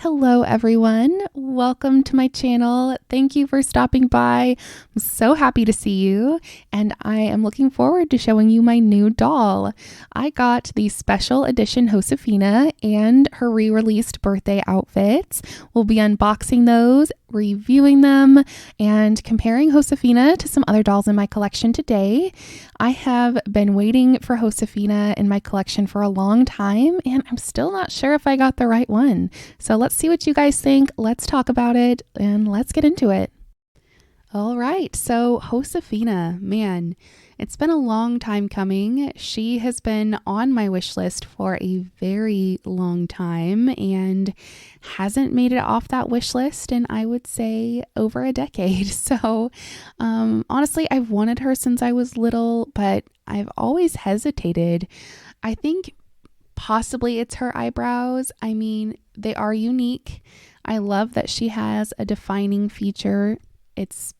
Hello everyone, welcome to my channel. Thank you for stopping by. I'm so happy to see you and I am looking forward to showing you my new doll. I got the Special Edition Josefina and her re-released birthday outfits. We'll be unboxing those, reviewing them, and comparing Josefina to some other dolls in my collection today. I have been waiting for Josefina in my collection for a long time and I'm still not sure if I got the right one. So let's see what you guys think. Let's talk about it and let's get into it. All right, so Josefina, man, it's been a long time coming. She has been on my wish list for a very long time and hasn't made it off that wish list in, I would say, over a decade. So honestly, I've wanted her since I was little, but I've always hesitated. I think possibly it's her eyebrows. I mean, they are unique. I love that she has a defining feature. It's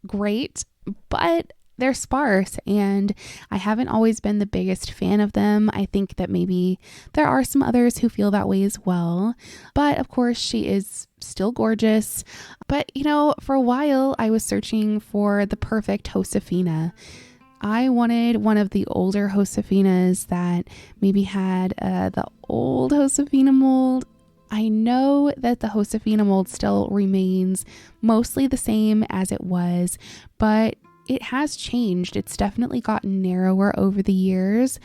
great, but they're sparse and I haven't always been the biggest fan of them. I think that maybe there are some others who feel that way as well. But of course, she is still gorgeous. But you know, for a while I was searching for the perfect Josefina. I wanted one of the older Josefinas that maybe had the old Josefina mold. I know that the Josefina mold still remains mostly the same as it was, but it has changed. It's definitely gotten narrower over the years.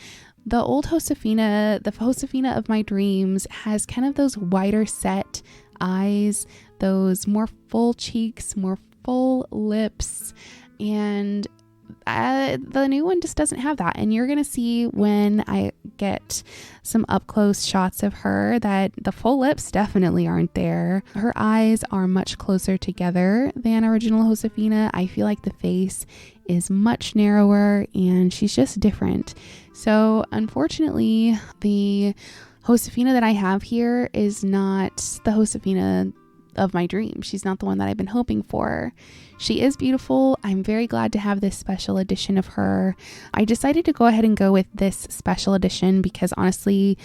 The old Josefina, the Josefina of my dreams, has kind of those wider set eyes, those more full cheeks, more full lips, and the new one just doesn't have that. And you're gonna see when I get some up close shots of her that the full lips definitely aren't there. Her eyes are much closer together than original Josefina. I feel like the face is much narrower and she's just different. So unfortunately, the Josefina that I have here is not the Josefina of my dreams. She's not the one that I've been hoping for. She is beautiful. I'm very glad to have this special edition of her. I decided to go ahead and go with this special edition because honestly,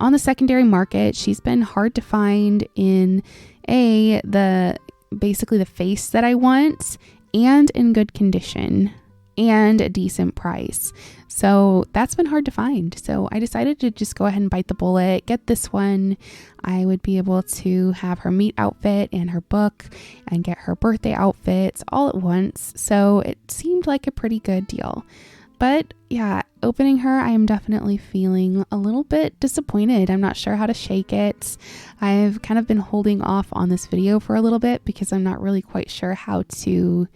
on the secondary market, she's been hard to find in basically the face that I want and in good condition and a decent price. So that's been hard to find. So I decided to just go ahead and bite the bullet, get this one. I would be able to have her meet outfit and her book and get her birthday outfits all at once. So it seemed like a pretty good deal. But yeah, opening her, I am definitely feeling a little bit disappointed. I'm not sure how to shake it. I've kind of been holding off on this video for a little bit because I'm not really quite sure how to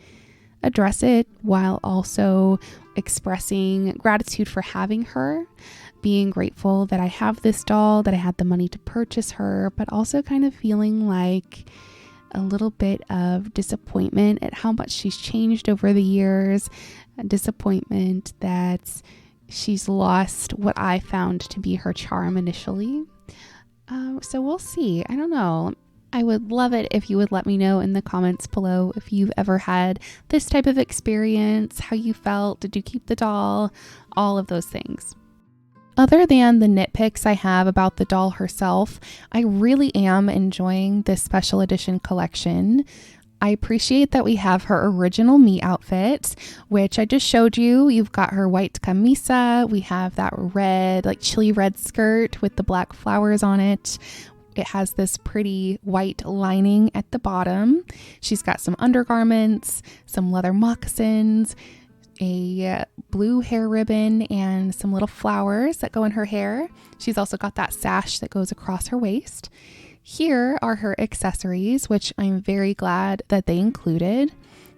address it while also expressing gratitude for having her, being grateful that I have this doll, that I had the money to purchase her, but also kind of feeling like a little bit of disappointment at how much she's changed over the years, a disappointment that she's lost what I found to be her charm initially. So we'll see. I don't know. I would love it if you would let me know in the comments below if you've ever had this type of experience, how you felt, did you keep the doll, all of those things. Other than the nitpicks I have about the doll herself, I really am enjoying this special edition collection. I appreciate that we have her original me outfit, which I just showed you. You've got her white camisa. We have that red, like chili red skirt with the black flowers on it. It has this pretty white lining at the bottom. She's got some undergarments, some leather moccasins, a blue hair ribbon, and some little flowers that go in her hair. She's also got that sash that goes across her waist. Here are her accessories, which I'm very glad that they included.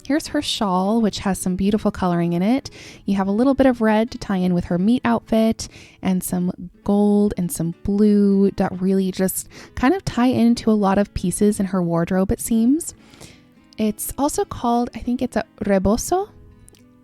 Here's her shawl, which has some beautiful coloring in it. You have a little bit of red to tie in with her meat outfit and some gold and some blue that really just kind of tie into a lot of pieces in her wardrobe, it seems. It's also called, I think it's a rebozo.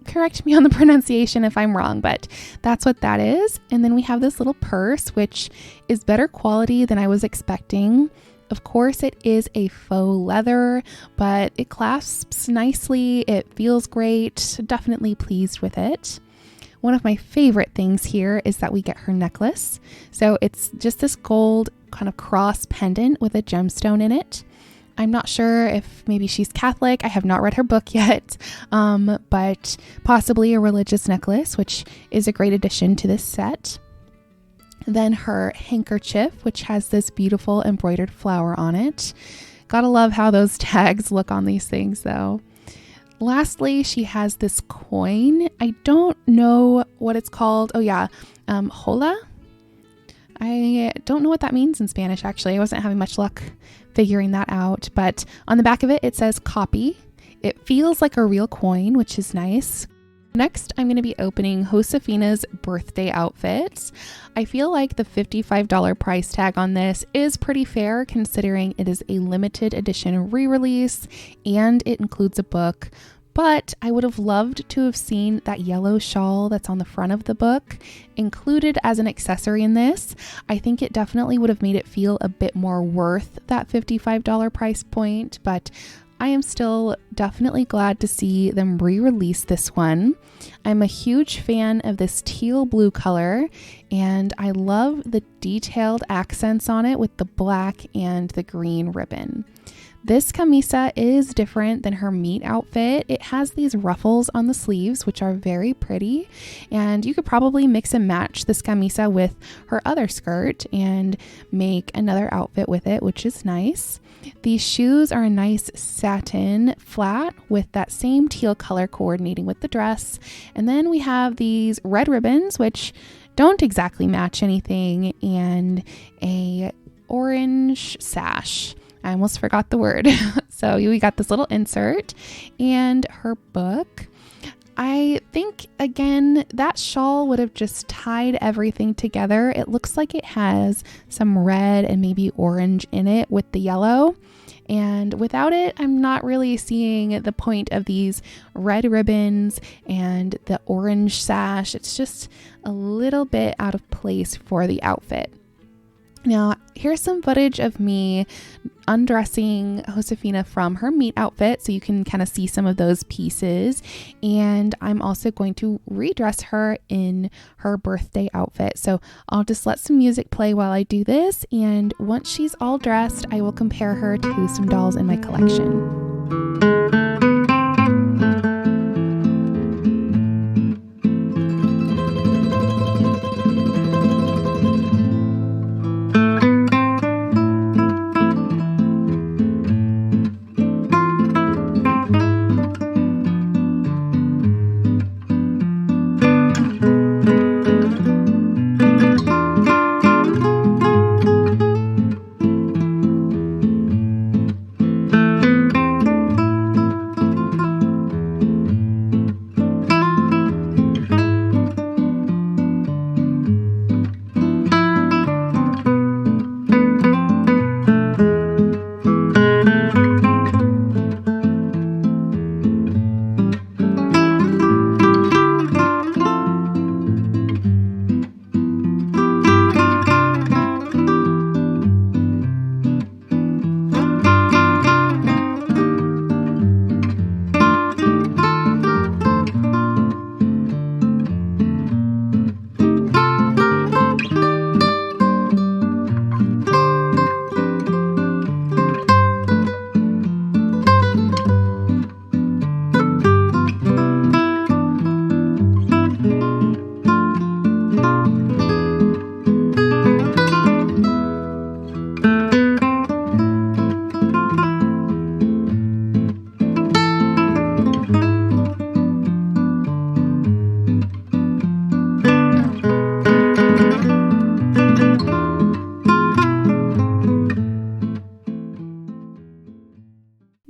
Correct me on the pronunciation if I'm wrong, but that's what that is. And then we have this little purse, which is better quality than I was expecting. Of course, it is a faux leather, but it clasps nicely. It feels great. Definitely pleased with it. One of my favorite things here is that we get her necklace. So it's just this gold kind of cross pendant with a gemstone in it. I'm not sure if maybe she's Catholic. I have not read her book yet, but possibly a religious necklace, which is a great addition to this set. Then her handkerchief, which has this beautiful embroidered flower on it. Gotta love how those tags look on these things though. Lastly, she has this coin. I don't know what it's called. Oh yeah, hola. I don't know what that means in Spanish, actually. I wasn't having much luck figuring that out, but on the back of it, it says copy. It feels like a real coin, which is nice. Next, I'm going to be opening Josefina's birthday outfits. I feel like the $55 price tag on this is pretty fair considering it is a limited edition re-release and it includes a book. But I would have loved to have seen that yellow shawl that's on the front of the book included as an accessory in this. I think it definitely would have made it feel a bit more worth that $55 price point, but I am still definitely glad to see them re-release this one. I'm a huge fan of this teal blue color, and I love the detailed accents on it with the black and the green ribbon. This camisa is different than her meet outfit. It has these ruffles on the sleeves, which are very pretty, and you could probably mix and match this camisa with her other skirt and make another outfit with it, which is nice. These shoes are a nice satin flat with that same teal color coordinating with the dress. And then we have these red ribbons, which don't exactly match anything, and a orange sash. I almost forgot the word. So we got this little insert and her book. I think, again, that shawl would have just tied everything together. It looks like it has some red and maybe orange in it with the yellow. And without it, I'm not really seeing the point of these red ribbons and the orange sash. It's just a little bit out of place for the outfit. Now, here's some footage of me undressing Josefina from her meet outfit so you can kind of see some of those pieces. And I'm also going to redress her in her birthday outfit. So I'll just let some music play while I do this. And once she's all dressed, I will compare her to some dolls in my collection.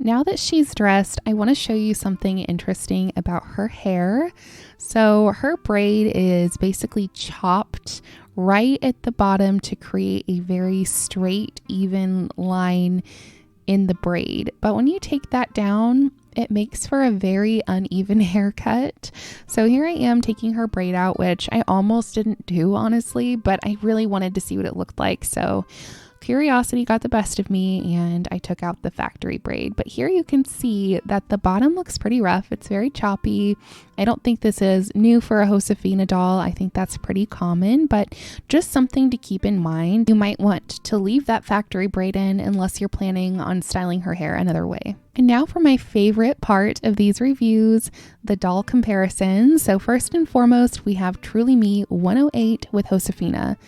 Now that she's dressed, I want to show you something interesting about her hair. So her braid is basically chopped right at the bottom to create a very straight, even line in the braid. But when you take that down, it makes for a very uneven haircut. So here I am taking her braid out, which I almost didn't do, honestly, but I really wanted to see what it looked like. So curiosity got the best of me and I took out the factory braid. But here you can see that the bottom looks pretty rough. It's very choppy. I don't think this is new for a Josefina doll. I think that's pretty common, but just something to keep in mind. You might want to leave that factory braid in unless you're planning on styling her hair another way. And now for my favorite part of these reviews, the doll comparisons. So first and foremost, we have Truly Me 108 with Josefina.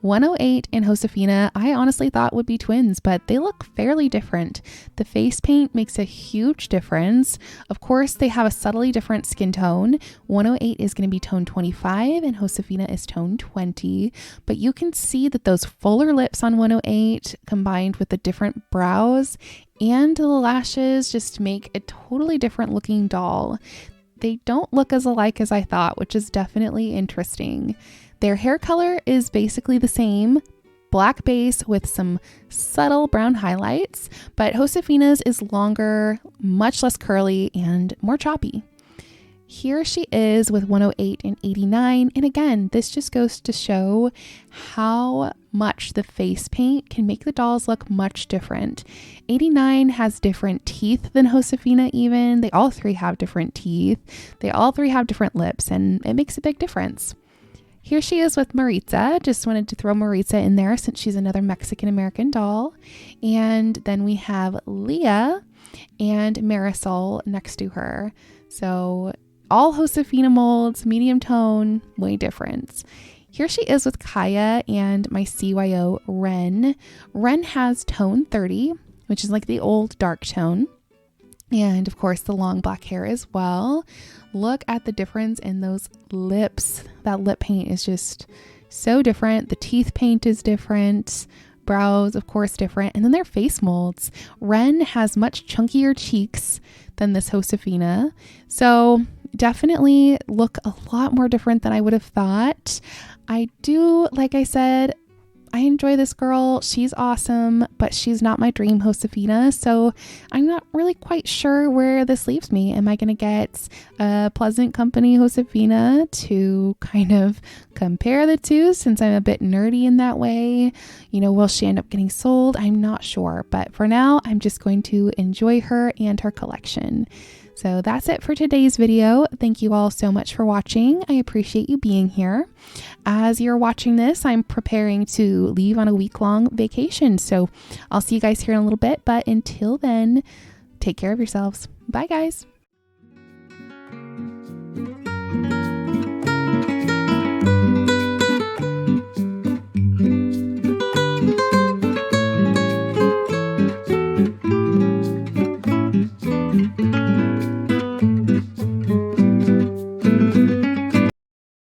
108 and Josefina, I honestly thought would be twins, but they look fairly different. The face paint makes a huge difference. Of course, they have a subtly different skin tone. 108 is going to be tone 25 and Josefina is tone 20, but you can see that those fuller lips on 108 combined with the different brows and the lashes just make a totally different looking doll. They don't look as alike as I thought, which is definitely interesting. Their hair color is basically the same, black base with some subtle brown highlights, but Josefina's is longer, much less curly, and more choppy. Here she is with 108 and 89, and again, this just goes to show how much the face paint can make the dolls look much different. 89 has different teeth than Josefina even. They all three have different teeth. They all three have different lips, and it makes a big difference. Here she is with Maritza. Just wanted to throw Maritza in there since she's another Mexican-American doll. And then we have Lea and Marisol next to her. So all Josefina molds, medium tone, way different. Here she is with Kaya and my CYO Wren. Wren has tone 30, which is like the old dark tone. And of course the long black hair as well. Look at the difference in those lips. That lip paint is just so different. The teeth paint is different. Brows, of course, different. And then their face molds. Wren has much chunkier cheeks than this Josefina. So definitely look a lot more different than I would have thought. I do, like I said, I enjoy this girl. She's awesome, but she's not my dream Josefina. So I'm not really quite sure where this leaves me. Am I going to get a Pleasant Company Josefina to kind of compare the two since I'm a bit nerdy in that way? You know, will she end up getting sold? I'm not sure. But for now, I'm just going to enjoy her and her collection. So that's it for today's video. Thank you all so much for watching. I appreciate you being here. As you're watching this, I'm preparing to leave on a week-long vacation. So I'll see you guys here in a little bit. But until then, take care of yourselves. Bye, guys.